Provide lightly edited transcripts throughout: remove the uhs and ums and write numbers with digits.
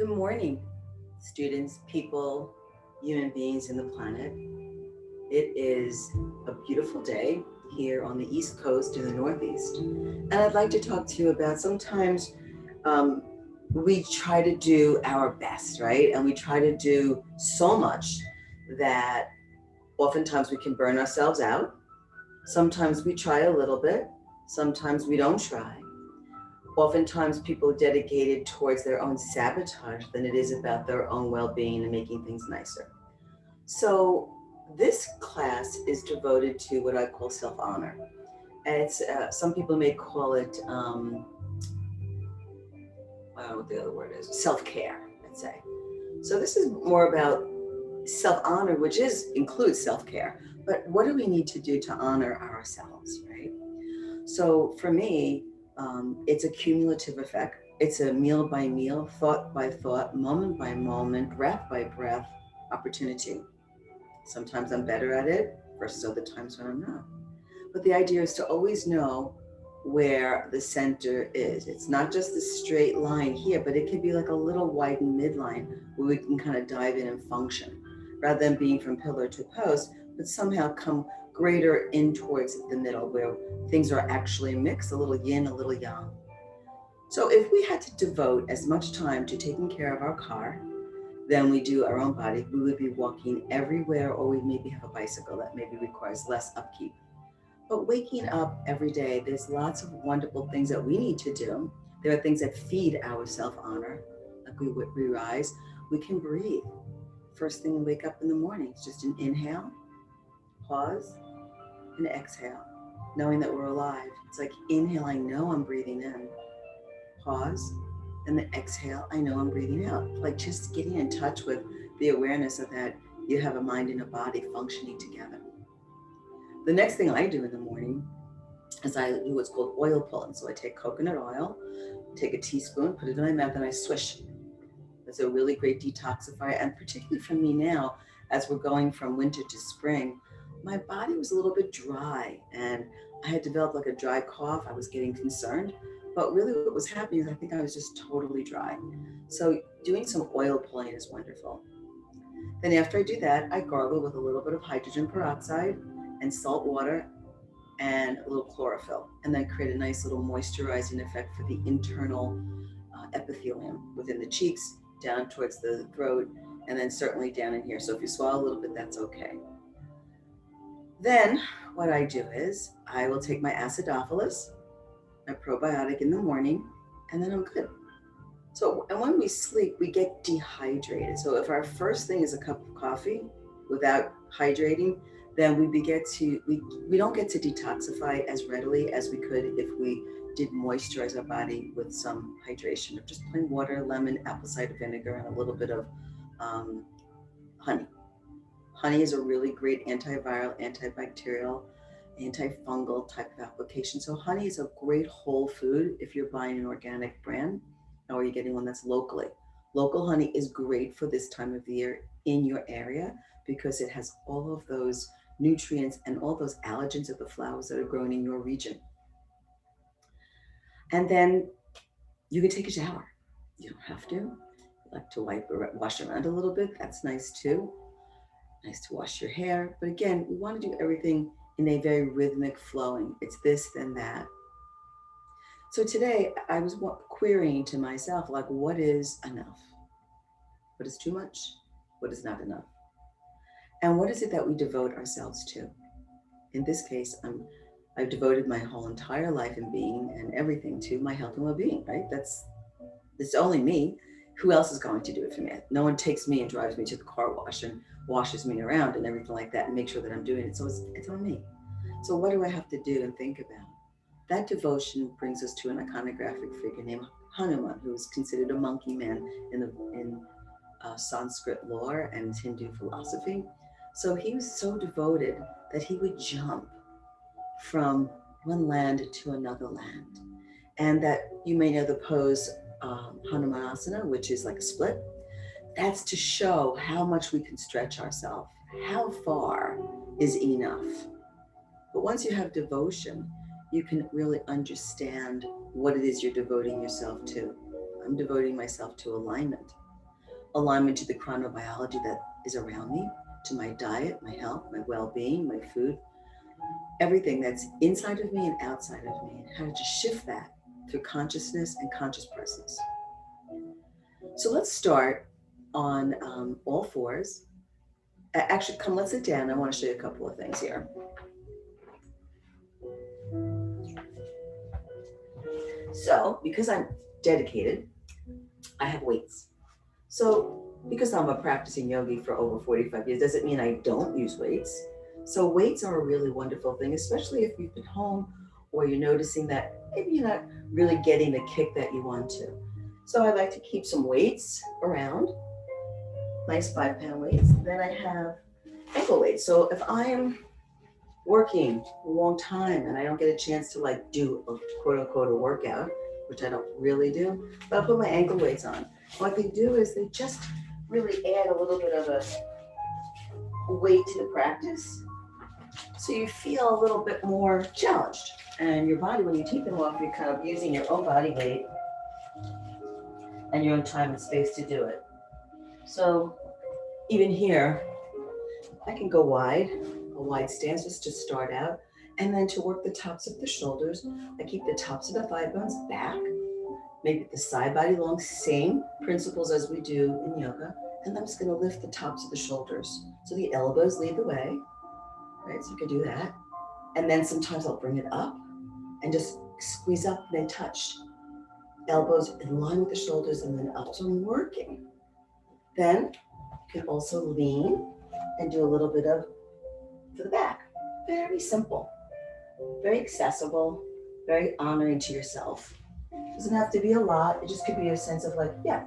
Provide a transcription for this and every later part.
Good morning, students, people, human beings in the planet. It is a beautiful day here on the East Coast in the Northeast. And I'd like to talk to you about sometimes um, we try to do our best, right? And we try to do so much that oftentimes we can burn ourselves out. Sometimes we try a little bit, sometimes we don't try. Oftentimes people are dedicated towards their own sabotage than it is about their own well-being and making things nicer. So this class is devoted to what I call self-honor. And it's some people may call it I don't know what the other word is, self-care, let's say. So this is more about self-honor, which includes self-care. But what do we need to do to honor ourselves, right? So for me, it's a cumulative effect. It's a meal by meal, thought by thought, moment by moment, breath by breath opportunity. Sometimes I'm better at it versus other times when I'm not. But the idea is to always know where the center is. It's not just a straight line here, but it can be like a little widened midline where we can kind of dive in and function rather than being from pillar to post, but somehow come greater in towards the middle where things are actually mixed, a little yin, a little yang. So if we had to devote as much time to taking care of our car than we do our own body, we would be walking everywhere, or we maybe have a bicycle that maybe requires less upkeep. But waking up every day, there's lots of wonderful things that we need to do. There are things that feed our self-honor, like we rise, we can breathe. First thing we wake up in the morning, it's just an inhale, pause, and exhale, knowing that we're alive. It's like inhale, I know I'm breathing in, pause, and then exhale, I know I'm breathing out. Like just getting in touch with the awareness of that you have a mind and a body functioning together. The next thing I do in the morning is I do what's called oil pulling. So I take coconut oil, take a teaspoon, put it in my mouth, and I swish. It's a really great detoxifier. And particularly for me now, as we're going from winter to spring, my body was a little bit dry and I had developed like a dry cough. I was getting concerned. But really what was happening is I think I was just totally dry. So doing some oil pulling is wonderful. Then after I do that, I gargle with a little bit of hydrogen peroxide and salt water and a little chlorophyll, and then create a nice little moisturizing effect for the internal epithelium within the cheeks, down towards the throat, and then certainly down in here. So if you swallow a little bit, that's okay. Then what I do is I will take my acidophilus, my probiotic in the morning, and then I'm good. So, and when we sleep, we get dehydrated. So if our first thing is a cup of coffee without hydrating, then we don't get to detoxify as readily as we could if we did moisturize our body with some hydration of just plain water, lemon, apple cider vinegar, and a little bit of um, honey. Honey is a really great antiviral, antibacterial, antifungal type of application. So honey is a great whole food if you're buying an organic brand or you're getting one that's locally. Local honey is great for this time of the year in your area because it has all of those nutrients and all those allergens of the flowers that are grown in your region. And then you can take a shower. You don't have to. You like to wash around a little bit. That's nice too. Nice to wash your hair. But again, we want to do everything in a very rhythmic flowing. It's this, then that. So today I was querying to myself, like, what is enough? What is too much? What is not enough? And what is it that we devote ourselves to? In this case, I've devoted my whole entire life and being and everything to my health and well-being, right? It's only me. Who else is going to do it for me? No one takes me and drives me to the car wash and washes me around and everything like that and make sure that I'm doing it. So it's on me. So what do I have to do and think about? That devotion brings us to an iconographic figure named Hanuman, who is considered a monkey man in Sanskrit lore and Hindu philosophy. So he was so devoted that he would jump from one land to another land. And that you may know the pose Hanumanasana, which is like a split. That's to show how much we can stretch ourselves. How far is enough? But once you have devotion, you can really understand what it is you're devoting yourself to. I'm devoting myself to alignment. alignment to the chronobiology that is around me, to my diet, my health, my well-being, my food, everything that's inside of me and outside of me, and how to just shift that through consciousness and conscious presence. So let's start on all fours. Actually, come, let's sit down. I want to show you a couple of things here. So, because I'm dedicated, I have weights. So, because I'm a practicing yogi for over 45 years, doesn't mean I don't use weights. So, weights are a really wonderful thing, especially if you've been home or you're noticing that maybe you're not really getting the kick that you want to. So, I like to keep some weights around, nice 5-pound weights. Then I have ankle weights. So, if I'm working a long time and I don't get a chance to like do a quote unquote a workout, which I don't really do, but I'll put my ankle weights on. What they do is they just really add a little bit of a weight to the practice. So you feel a little bit more challenged. And your body, when you take them off, you're kind of using your own body weight and your own time and space to do it. So even here, I can go wide, a wide stance just to start out. And then to work the tops of the shoulders, I keep the tops of the thigh bones back, maybe the side body long, same principles as we do in yoga. And I'm just gonna lift the tops of the shoulders. So the elbows lead the way, right? So you can do that. And then sometimes I'll bring it up and just squeeze up and then touch. Elbows in line with the shoulders and then up. So I'm working. Then you can also lean and do a little bit of for the back. Very simple, very accessible, very honoring to yourself. Doesn't have to be a lot. It just could be a sense of like, yeah.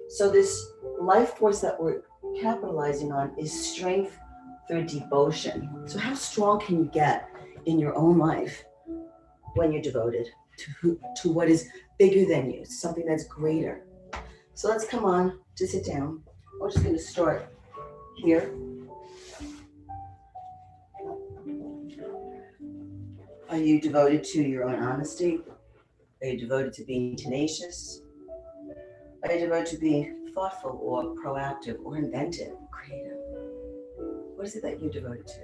So this life force that we're capitalizing on is strength through devotion. So how strong can you get in your own life when you're devoted to what is bigger than you, something that's greater? So let's come on to sit down. We're just going to start here. Are you devoted to your own honesty? Are you devoted to being tenacious? Are you devoted to being thoughtful or proactive or inventive, creative? What is it that you're devoted to?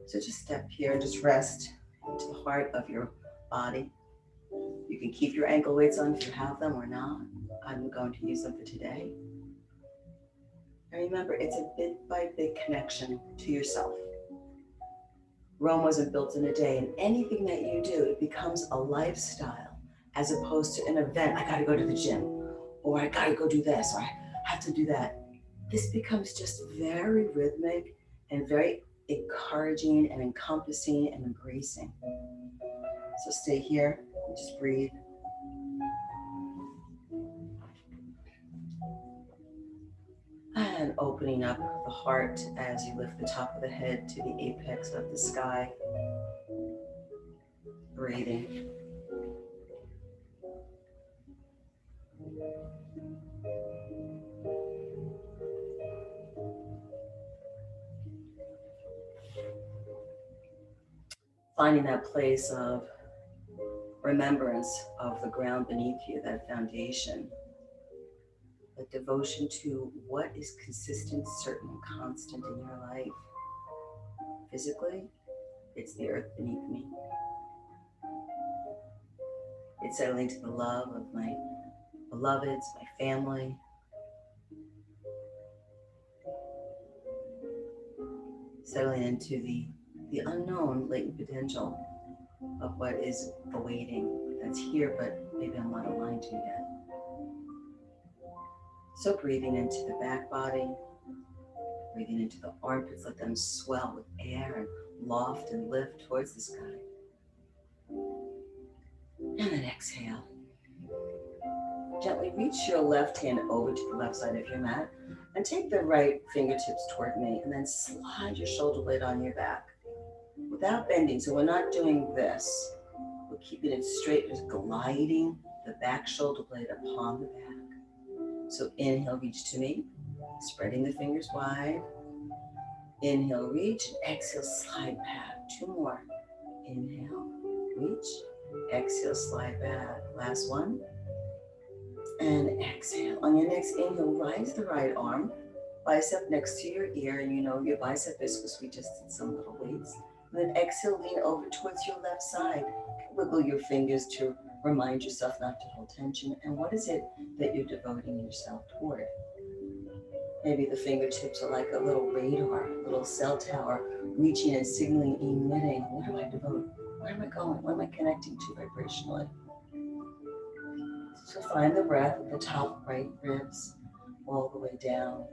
So just step here, just rest into the heart of your body. You can keep your ankle weights on if you have them or not. I'm going to use them for today. And remember, it's a bit by bit connection to yourself. Rome wasn't built in a day, and anything that you do, it becomes a lifestyle as opposed to an event. I gotta go to the gym, or I gotta go do this, or I have to do that. This becomes just very rhythmic and very encouraging and encompassing and embracing. So stay here and just breathe. And opening up the heart as you lift the top of the head to the apex of the sky. Breathing. Finding that place of remembrance of the ground beneath you, that foundation. A devotion to what is consistent, certain, and constant in your life. Physically, it's the earth beneath me. It's settling to the love of my beloveds, my family. Settling into the unknown latent potential of what is awaiting, that's here, but maybe I'm not aligned to yet. So breathing into the back body, breathing into the armpits, let them swell with air and loft and lift towards the sky. And then exhale. Gently reach your left hand over to the left side of your mat and take the right fingertips toward me and then slide your shoulder blade on your back without bending. So we're not doing this. We're keeping it straight, just gliding the back shoulder blade upon the back. So inhale, reach to me, spreading the fingers wide. Inhale, reach, and exhale, slide back. 2 more. Inhale, reach, exhale, slide back. Last one. And exhale. On your next inhale, rise the right arm, bicep next to your ear, and you know your bicep is because we just did some little weights. And then exhale, lean over towards your left side. Wiggle your fingers to remind yourself not to hold tension. And what is it that you're devoting yourself toward? Maybe the fingertips are like a little radar, a little cell tower, reaching and signaling, emitting. What do I devote? Where am I going? What am I connecting to vibrationally? So find the breath at the top right ribs, all the way down.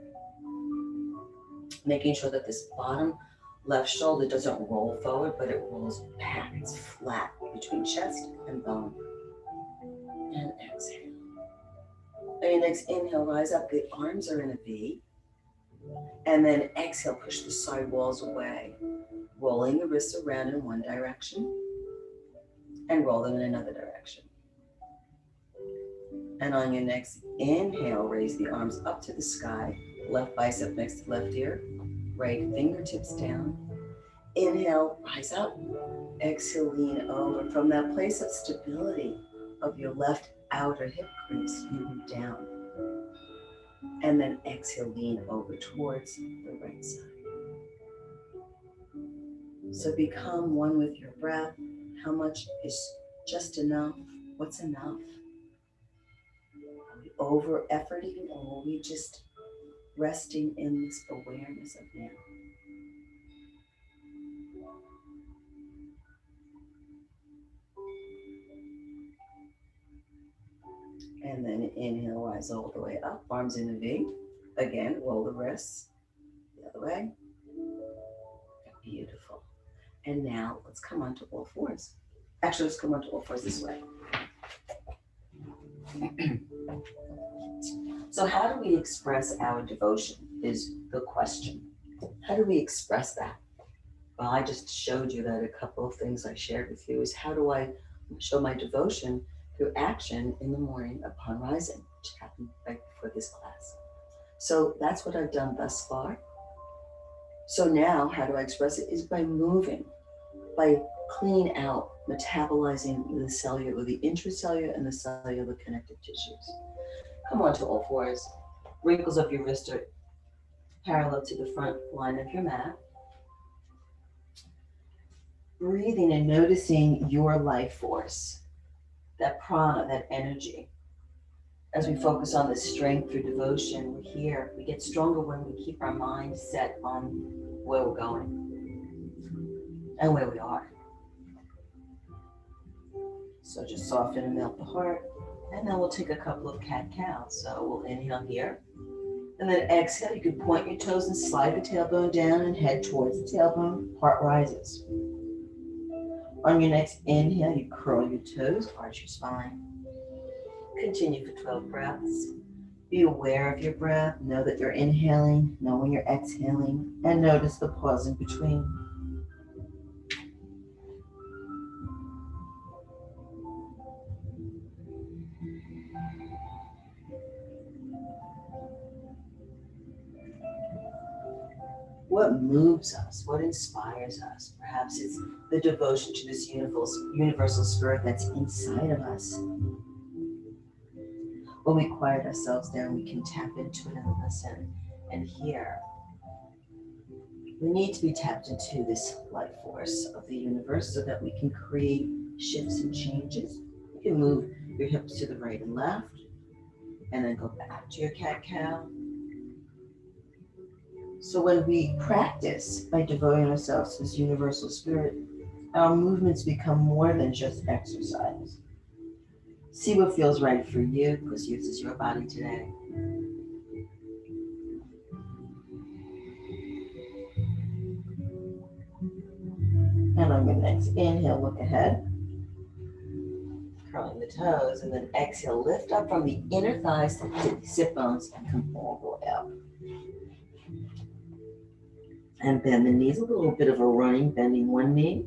Making sure that this bottom left shoulder doesn't roll forward, but it rolls back. It's flat between chest and bone. And exhale. On your next inhale, rise up. The arms are in a V. And then exhale, push the side walls away. Rolling the wrists around in one direction and roll them in another direction. And on your next inhale, raise the arms up to the sky. Left bicep next to left ear. Right fingertips down. Inhale, rise up. Exhale, lean over. From that place of stability of your left outer hip crease, you move down. And then exhale, lean over towards the right side. So become one with your breath. How much is just enough? What's enough? Are we over efforting, or are we just resting in this awareness of now? And then inhale, rise all the way up, arms in a V. Again, roll the wrists the other way. Beautiful. And now let's come onto all fours. Actually, let's come onto all fours this way. So how do we express our devotion is the question. How do we express that? Well, I just showed you that a couple of things I shared with you is how do I show my devotion through action in the morning upon rising, which happened right before this class. So that's what I've done thus far. So now how do I express it is by moving, by cleaning out, metabolizing the cellular, the intracellular and the cellular connective tissues. Come on to all fours. Wrinkles of your wrist are parallel to the front line of your mat. Breathing and noticing your life force, that prana, that energy. As we focus on the strength through devotion, we're here. We get stronger when we keep our mind set on where we're going and where we are. So just soften and melt the heart. And then we'll take a couple of cat-cows. So we'll inhale here. And then exhale, you can point your toes and slide the tailbone down and head towards the tailbone. Heart rises. On your next inhale, you curl your toes, arch your spine. Continue for 12 breaths. Be aware of your breath. Know that you're inhaling, know when you're exhaling, and notice the pause in between. What moves us? What inspires us? Perhaps it's the devotion to this universal spirit that's inside of us. When we quiet ourselves down, we can tap into it and listen and hear. We need to be tapped into this life force of the universe so that we can create shifts and changes. You can move your hips to the right and left, and then go back to your cat-cow. So when we practice by devoting ourselves to this universal spirit, our movements become more than just exercise. See what feels right for you, because yours is your body today. And on your next inhale, look ahead. Curling the toes, and then exhale, lift up from the inner thighs to the sit bones and come all the way up. And bend the knees, a little bit of a running, bending one knee.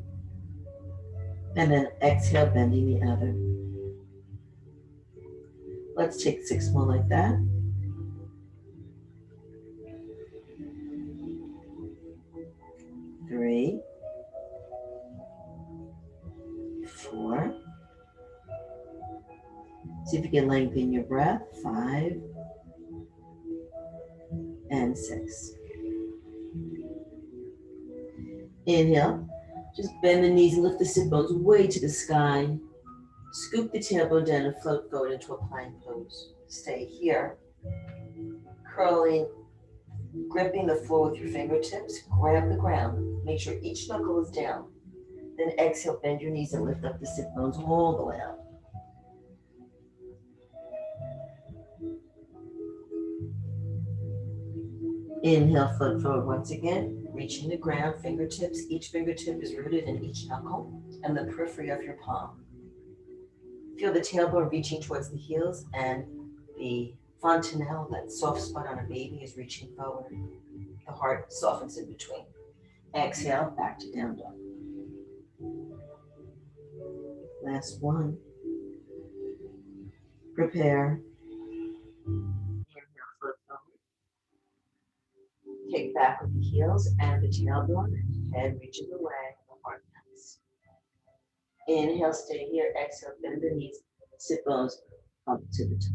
And then exhale, bending the other. Let's take 6 more like that. 3, 4. See if you lengthen your breath. 5 and 6. Inhale. Just bend the knees and lift the sit bones way to the sky. Scoop the tailbone down and float forward into a plank pose. Stay here. Curling, gripping the floor with your fingertips. Grab the ground. Make sure each knuckle is down. Then exhale, bend your knees and lift up the sit bones all the way up. Inhale, float forward once again, reaching the ground, fingertips. Each fingertip is rooted in each knuckle and the periphery of your palm. Feel the tailbone reaching towards the heels and the fontanelle, that soft spot on a baby, is reaching forward. The heart softens in between. Exhale, back to down dog. Last one. Prepare. Inhale, float forward. Kick back with the heels and the tailbone. Head reaches away, the heart comes. Inhale, stay here. Exhale, bend the knees, sit bones up to the top.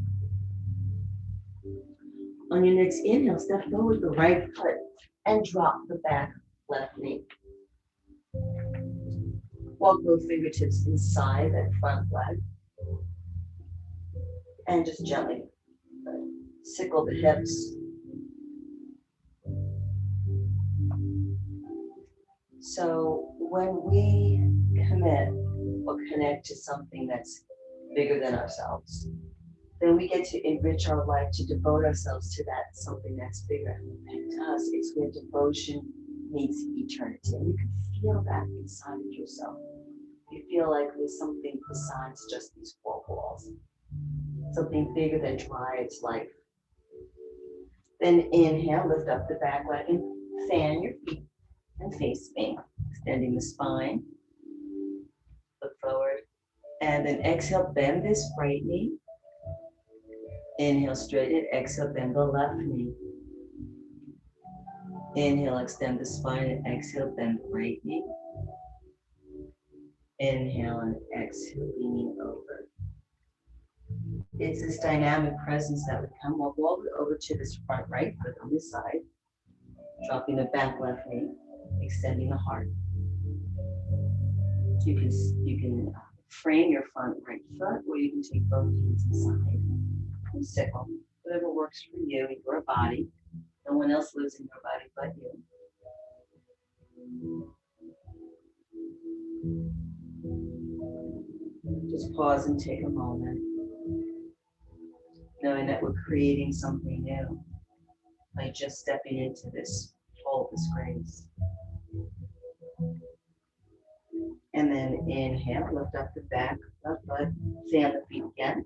On your next inhale, step forward the right foot and drop the back left knee. Walk both fingertips inside that front leg and just gently sickle the hips. So when we commit or connect to something that's bigger than ourselves, then we get to enrich our life, to devote ourselves to that something that's bigger. And to us, it's where devotion meets eternity. And you can feel that inside of yourself. You feel like there's something besides just these four walls. Something bigger that drives life. Then inhale, lift up the back leg and fan your feet and face me. Extending the spine. Look forward. And then exhale, bend this right knee. Inhale, straighten it. Exhale, bend the left knee. Inhale, extend the spine, and exhale, bend the right knee. Inhale and exhale, leaning over. It's this dynamic presence that would come walk all the way over to this front right foot on this side, dropping the back left knee, extending the heart. You can frame your front right foot, or you can take both hands inside and sickle. Whatever works for you in your body. No one else lives in your body but you. Just pause and take a moment, knowing that we're creating something new by just stepping into this full grace. And then inhale, lift up the back, left foot, fan the feet again.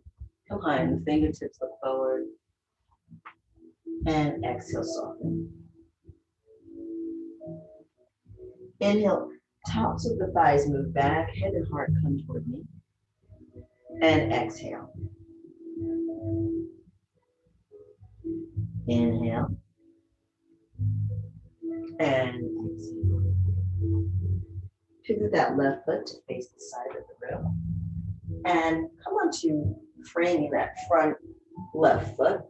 Come high, and the fingertips look forward. And exhale, soften. Inhale, tops of the thighs move back, head and heart come toward me. And exhale. Inhale. And exhale. Pivot that left foot to face the side of the room. And come on to framing that front left foot.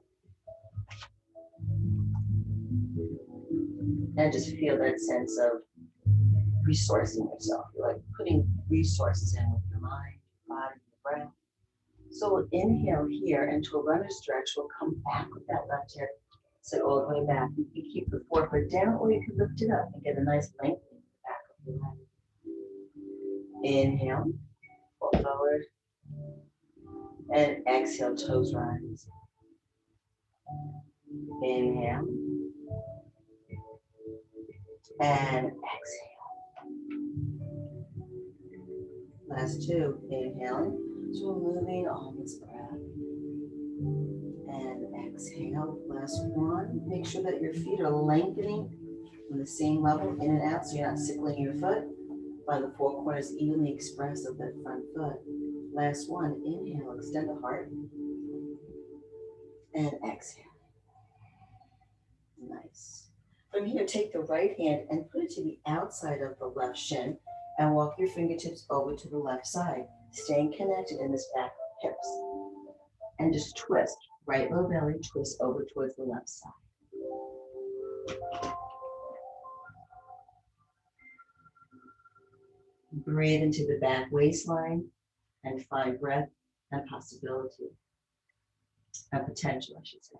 And just feel that sense of resourcing yourself. You're like putting resources in with your mind, your body, your breath. So we'll inhale here into a runner stretch. We'll come back with that left hip. Sit all the way back. You can keep the forefoot down, or you can lift it up and get a nice length in the back of your leg. Inhale, fall forward. And exhale, toes rise. Inhale. And exhale. Last two, inhaling. So we're moving on this breath. And exhale. Last one. Make sure that your feet are lengthening on the same level, in and out, so you're not sickling your foot. Find the four corners evenly expressed of that front foot. Last one, inhale, extend the heart. And exhale. Nice. From here, take the right hand and put it to the outside of the left shin and walk your fingertips over to the left side, staying connected in this back hips. And just twist. Right low belly, twist over towards the left side. Breathe into the back waistline and find breath and possibility. And potential, I should say.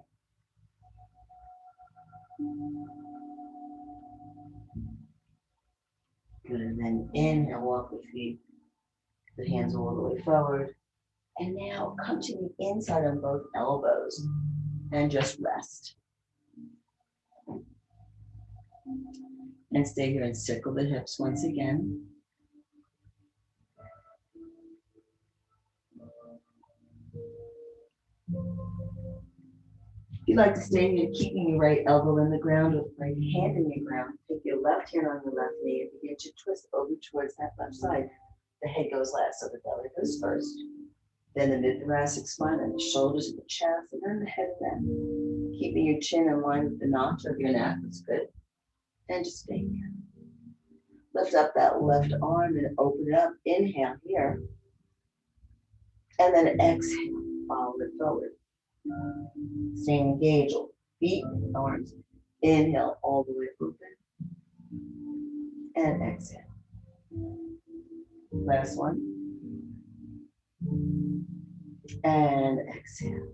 Good, and then inhale, walk the feet, the hands all the way forward. And now come to the inside on both elbows and just rest. And stay here and circle the hips once again. If you'd like to stay here, keeping your right elbow in the ground or the right hand in the ground, take your left hand on your left knee and begin to twist over towards that left side. The head goes last, so the belly goes first. Then the mid-thoracic spine and the shoulders and the chest, and then the head and neck. Keeping your chin in line with the notch of your neck, that's good. And just stay here. Lift up that left arm and open it up. Inhale here. And then exhale, follow it forward. Staying engaged, feet, arms. Inhale all the way open. And exhale. Last one. And exhale.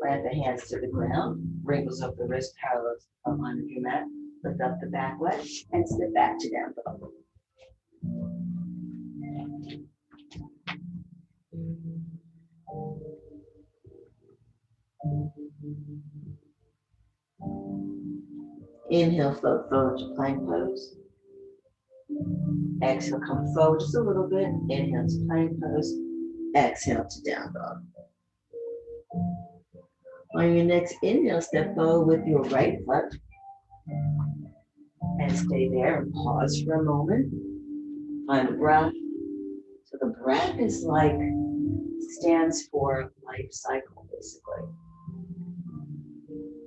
Plant the hands to the ground. Wrinkles up the wrist, parallel to the line of your mat. Lift up the back leg and step back to down dog. Inhale, float forward to plank pose. Exhale, come forward just a little bit. Inhale to plank pose. Exhale to down dog. On your next inhale, step forward with your right foot. And stay there and pause for a moment. Find the breath. So the breath is like, stands for life cycle, basically.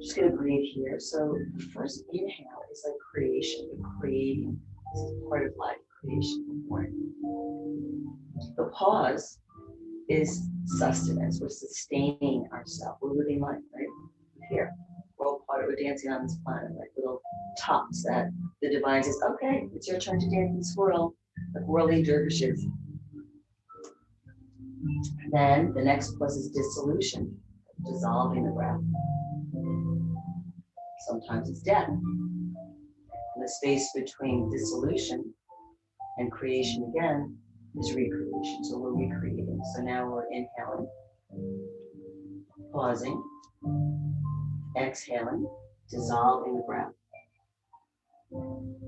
Just gonna breathe here. So the first inhale is like creation. You're creating. This is part of life, creation. The pause is sustenance. We're sustaining ourselves. We're living life, right? Here. We're all part of, we're dancing on this planet, like little tops that the divine says, okay, it's your turn to dance and swirl, like whirling dervishes. Then the next plus is dissolution, dissolving the breath. Sometimes it's death. And the space between dissolution and creation again is recreation. So we're recreating. So now we're inhaling, pausing, exhaling, dissolving the breath.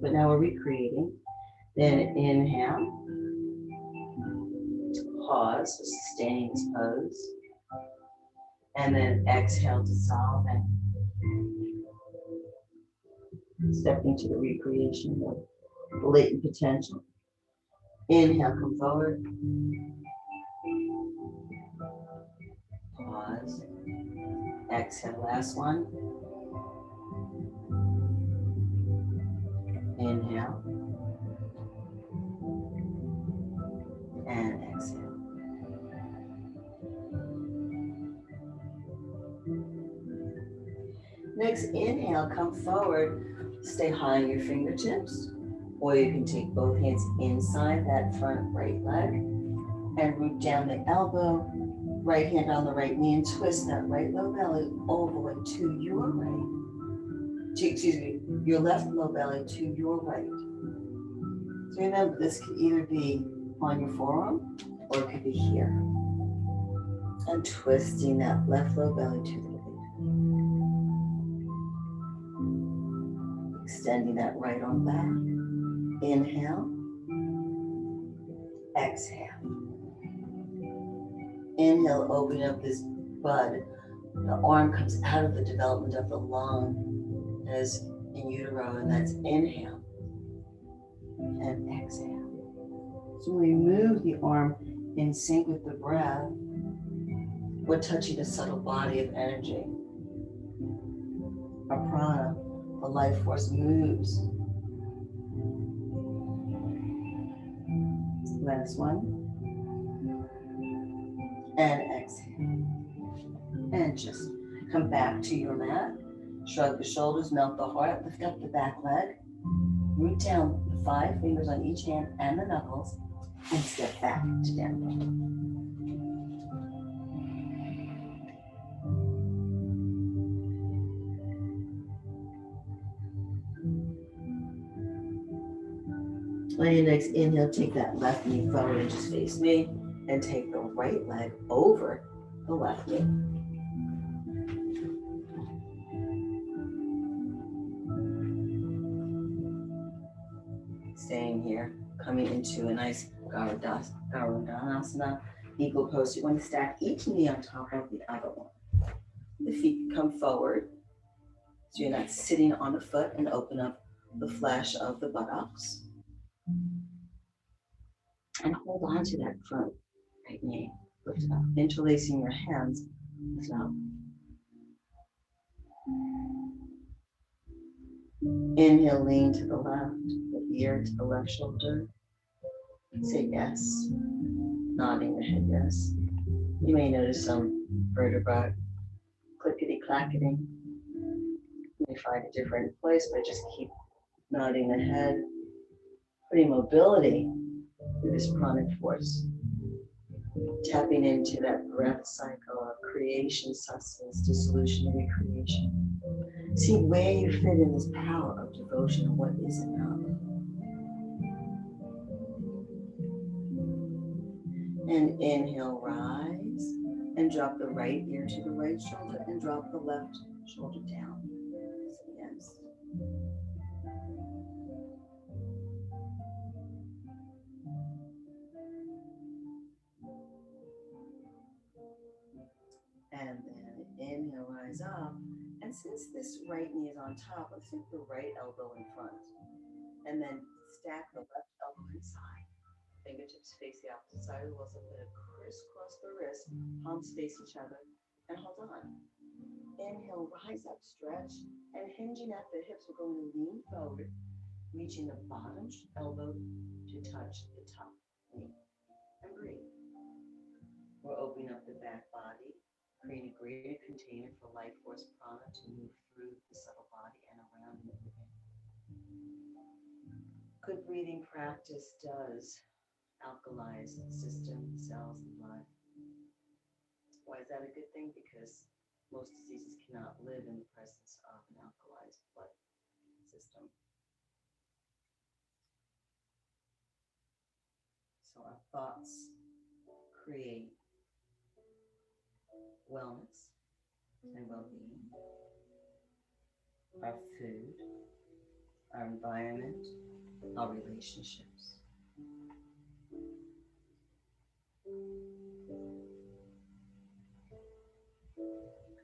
But now we're recreating. Then inhale, pause, sustaining this pose. And then exhale, dissolving. Stepping to the recreation of the latent potential. Inhale, come forward. Pause. Exhale, last one. Inhale. And exhale. Next, inhale, come forward. Stay high on your fingertips. Or you can take both hands inside that front right leg and root down the elbow, right hand on the right knee, and twist that right low belly all the way to your right. Your left low belly to your right. So remember, this could either be on your forearm or it could be here. And twisting that left low belly to the right. Extending that right arm back. Inhale, exhale. Inhale, open up this bud. The arm comes out of the development of the lung as in utero, and that's inhale and exhale. So when we move the arm in sync with the breath, we're touching a subtle body of energy. Our prana, the life force, moves. Last one. And exhale. And just come back to your mat. Shrug the shoulders, melt the heart, lift up the back leg. Root down the 5 fingers on each hand and the knuckles, and step back to down dog. On your next inhale, take that left knee forward and just face me, and take the right leg over the left knee. Staying here, coming into a nice Garudasana, eagle pose. You want to stack each knee on top of the other one. The feet come forward, so you're not sitting on the foot, and open up the flesh of the buttocks. And hold on to that front right knee. Lift it up. Interlacing your hands. Lift up. Inhale, lean to the left, the ear to the left shoulder. Say yes. Nodding the head yes. You may notice some vertebra clickety-clacketing. You may find a different place, but just keep nodding the head. Putting mobility through this pranic force. Tapping into that breath cycle of creation, sustenance, dissolution, and recreation. See where you fit in this power of devotion and what is enough. And inhale, rise, and drop the right ear to the right shoulder, and drop the left shoulder down. Yes. And then inhale, rise up. And since this right knee is on top, let's take the right elbow in front. And then stack the left elbow inside. Fingertips face the opposite side. We're also going to crisscross the wrist, palms face each other, and hold on. Inhale, rise up, stretch, and hinging at the hips, we're going to lean forward, reaching the bottom elbow to touch the top knee. And breathe. We're opening up the back body, creating a greater container for life force prana to move through the subtle body and around and within. Good breathing practice does alkalize the system, the cells, the blood. Why is that a good thing? Because most diseases cannot live in the presence of an alkalized blood system. So our thoughts create wellness and well-being. Our food, our environment, our relationships.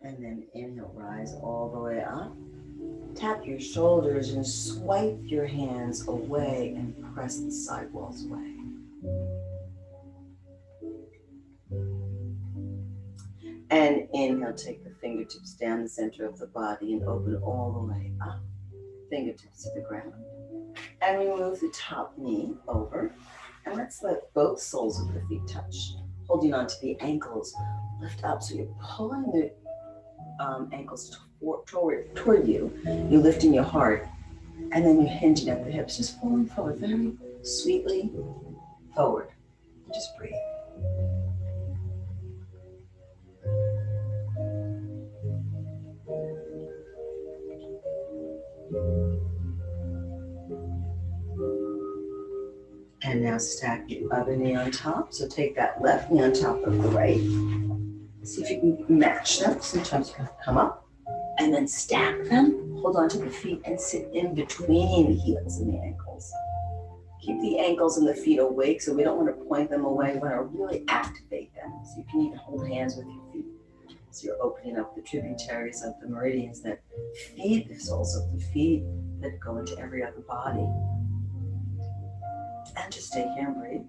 And then inhale, rise all the way up. Tap your shoulders and swipe your hands away and press the sidewalls away. And inhale, take the fingertips down the center of the body and open all the way up. Fingertips to the ground. And remove the top knee over. And let's let both soles of the feet touch. Holding on to the ankles, lift up. So you're pulling the ankles toward you. You're lifting your heart. And then you're hinging at the hips, just falling forward very sweetly forward. Just breathe. And now stack the other knee on top. So take that left knee on top of the right. See if you can match them. Sometimes you can come up and then stack them. Hold on to the feet and sit in between the heels and the ankles. Keep the ankles and the feet awake, so we don't want to point them away. We want to really activate them. So you can even hold hands with your feet. So you're opening up the tributaries of the meridians that feed the soles of the feet that go into every other body. And just stay here and breathe.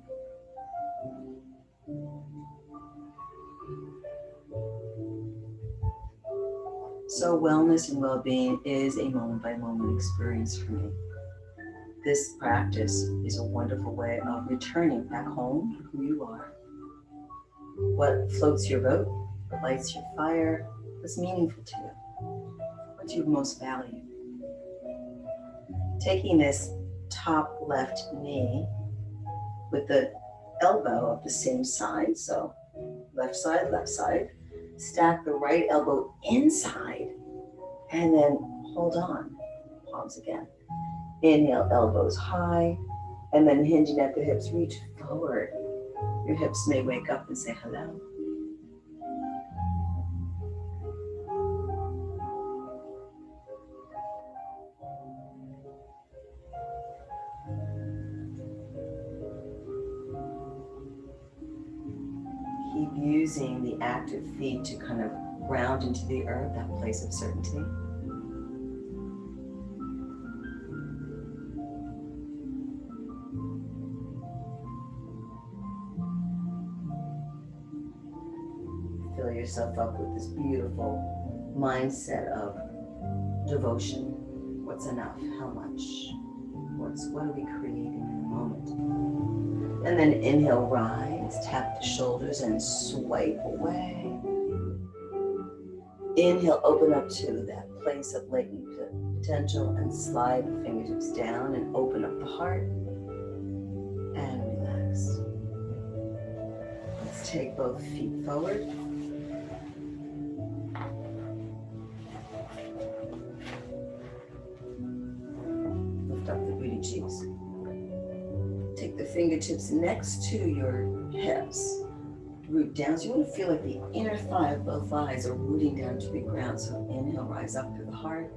So wellness and well-being is a moment-by-moment experience for me. This practice is a wonderful way of returning back home to who you are. What floats your boat What lights your fire? What's meaningful to you? What do you most value? Taking this top left knee with the elbow of the same side, so left side, stack the right elbow inside, and then hold on, palms again. Inhale, elbows high, and then hinging at the hips, reach forward. Your hips may wake up and say hello. Keep using the active feet to kind of ground into the earth, that place of certainty. Fill yourself up with this beautiful mindset of devotion. What's enough? How much? What are we creating in the moment? And then inhale, rise, tap the shoulders and swipe away. Inhale, open up to that place of latent potential and slide the fingertips down and open up the heart and relax. Let's take both feet forward. Lift up the booty cheeks. Take the fingertips next to your hips. Root down. So you want to feel like the inner thigh of both thighs are rooting down to the ground. So inhale, rise up through the heart.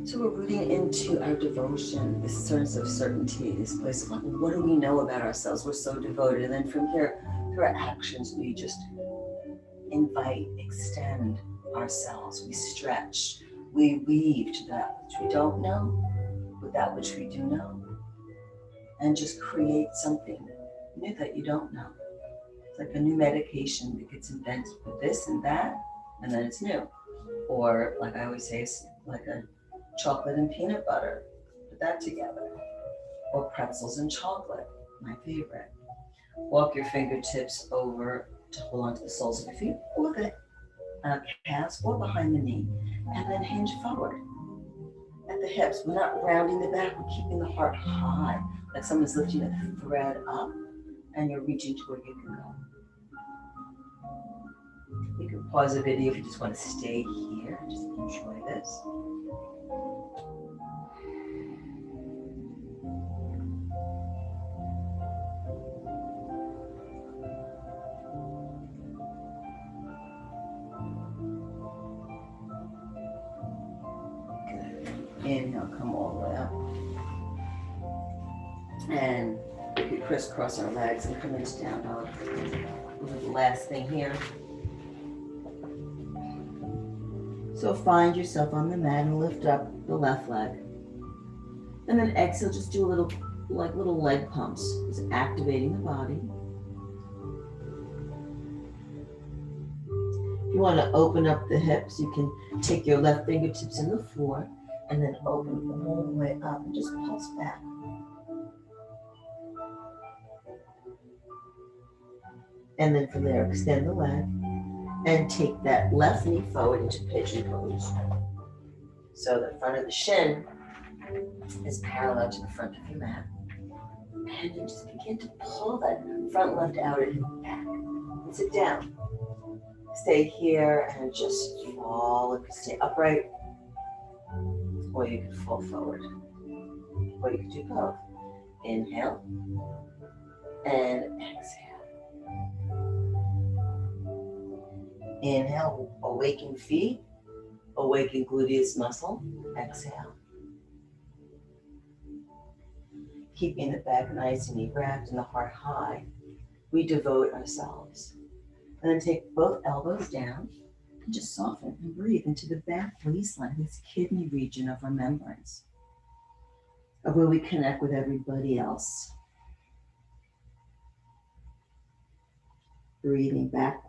So we're rooting into our devotion, this sense of certainty, this place of like, what do we know about ourselves? We're so devoted. And then from here, through our actions, we just invite, extend ourselves. We stretch. We weave to that which we don't know with that which we do know. And just create something new that you don't know. It's like a new medication that gets invented with this and that, and then it's new. Or like I always say, it's like a chocolate and peanut butter. Put that together. Or pretzels and chocolate, my favorite. Walk your fingertips over to hold onto the soles of your feet, or the calves, or behind the knee, and then hinge forward. At the hips, we're not rounding the back, we're keeping the heart high, like someone's lifting a thread up, and you're reaching to where you can go. You can pause the video if you just want to stay here, just enjoy this. Good. Inhale, come all the way up. And we could crisscross our legs and come into down dog. We'll do the last thing here. So find yourself on the mat and lift up the left leg. And then exhale, just do a little leg pumps. Just activating the body. If you want to open up the hips, you can take your left fingertips in the floor and then open them all the way up and just pulse back. And then from there, extend the leg and take that left knee forward into pigeon pose. So the front of the shin is parallel to the front of your mat. And you just begin to pull that front left outer hip back. And sit down. Stay here and just fall. You can stay upright, or you can fall forward. Or you can do both. Inhale and exhale. Inhale, awaken feet, awaken gluteus muscle. Exhale. Keeping the back nice and erect and the heart high, we devote ourselves. And then take both elbows down and just soften and breathe into the back waistline, this kidney region of remembrance, of where we connect with everybody else. Breathing back.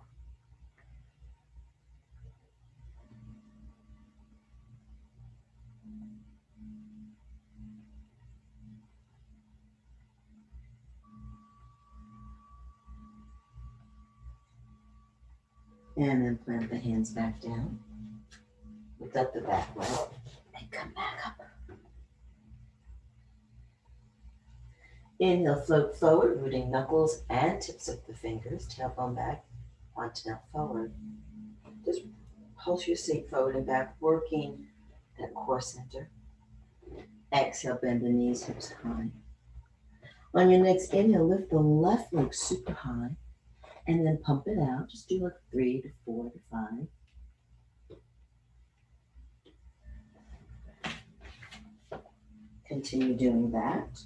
And then plant the hands back down. Lift up the back leg and come back up. Inhale, float forward, rooting knuckles and tips of the fingers, tailbone back, onto now forward. Just pulse your seat forward and back, working that core center. Exhale, bend the knees, hips high. On your next inhale, lift the left leg super high and then pump it out. Just do like 3 to 4 to 5. Continue doing that.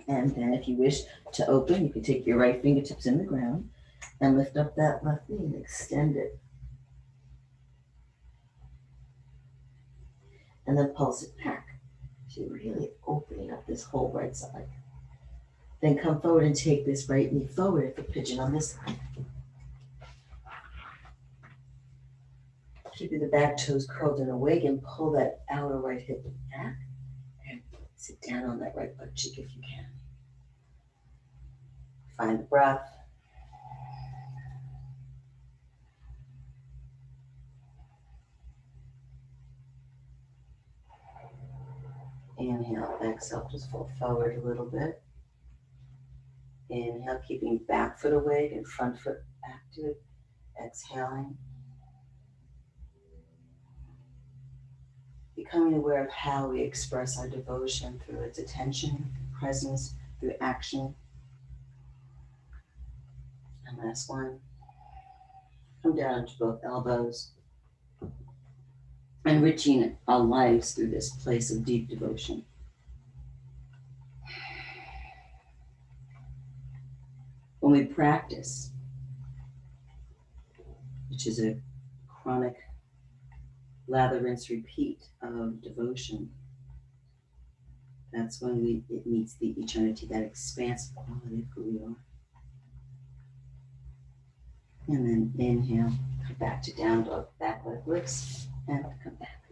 And then if you wish to open, you can take your right fingertips in the ground and lift up that left knee and extend it. And then pulse it back. So you're really opening up this whole right side. Then come forward and take this right knee forward for pigeon on this side. Keeping the back toes curled in a wig and pull that outer right hip back and sit down on that right butt cheek if you can. Find the breath. Inhale, exhale, just fold forward a little bit. Inhale, keeping back foot awake and front foot active. Exhaling. Becoming aware of how we express our devotion through its attention, presence, through action. And last one. Come down to both elbows. Enriching our lives through this place of deep devotion. When we practice, which is a chronic lather, rinse, repeat of devotion, that's when it meets the eternity, that expansive quality of who we are. And then inhale, come back to down dog, back leg lifts, and come back.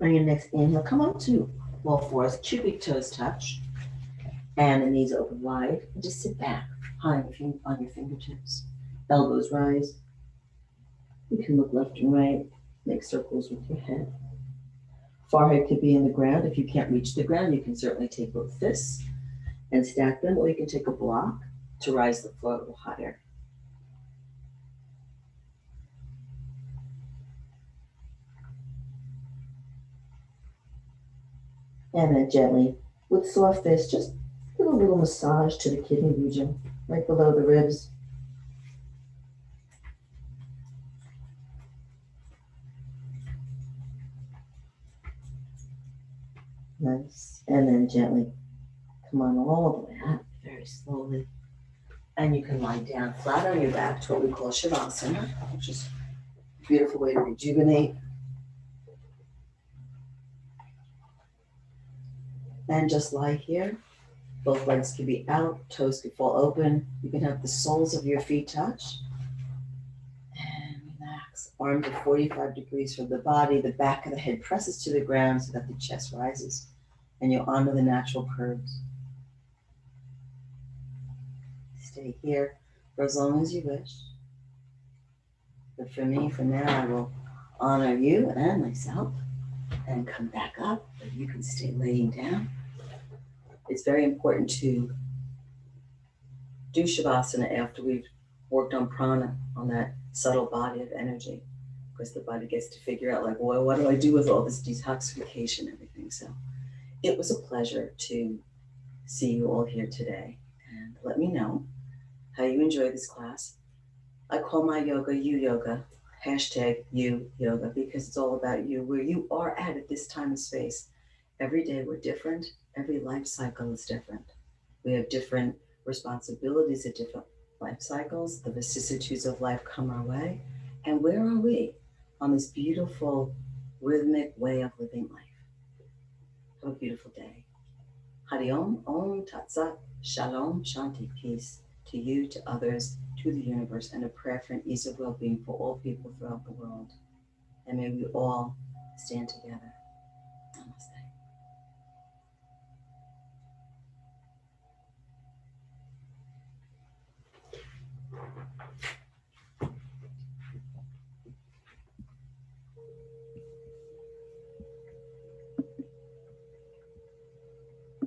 On your next inhale, come up to wall fours, cubic toes touch, and the knees open wide. And just sit back high on your fingertips. Elbows rise. You can look left and right, make circles with your head. Forehead could be in the ground. If you can't reach the ground, you can certainly take both fists and stack them, or you can take a block to rise the floor a little higher. And then gently, with soft fists, just give a little massage to the kidney region, right below the ribs. Nice. And then gently come on all the way up, very slowly. And you can lie down flat on your back to what we call Shavasana, which is a beautiful way to rejuvenate. And just lie here. Both legs can be out, toes can fall open. You can have the soles of your feet touch. And relax. Arms are 45 degrees from the body. The back of the head presses to the ground so that the chest rises. And you honor the natural curves. Stay here for as long as you wish. But for me, for now, I will honor you and myself and come back up. But you can stay laying down. It's very important to do Shavasana after we've worked on prana, on that subtle body of energy, because the body gets to figure out, like, well, what do I do with all this detoxification and everything? So it was a pleasure to see you all here today. And let me know how you enjoy this class. I call my yoga you yoga, #you yoga, because it's all about you, where you are at this time and space. Every day we're different. Every life cycle is different. We have different responsibilities at different life cycles. The vicissitudes of life come our way. And where are we on this beautiful, rhythmic way of living life? Have a beautiful day. Hari Om, Om Tat Sat, Shalom, Shanti, peace to you, to others, to the universe, and a prayer for an ease of well-being for all people throughout the world. and may we all stand together. Namaste.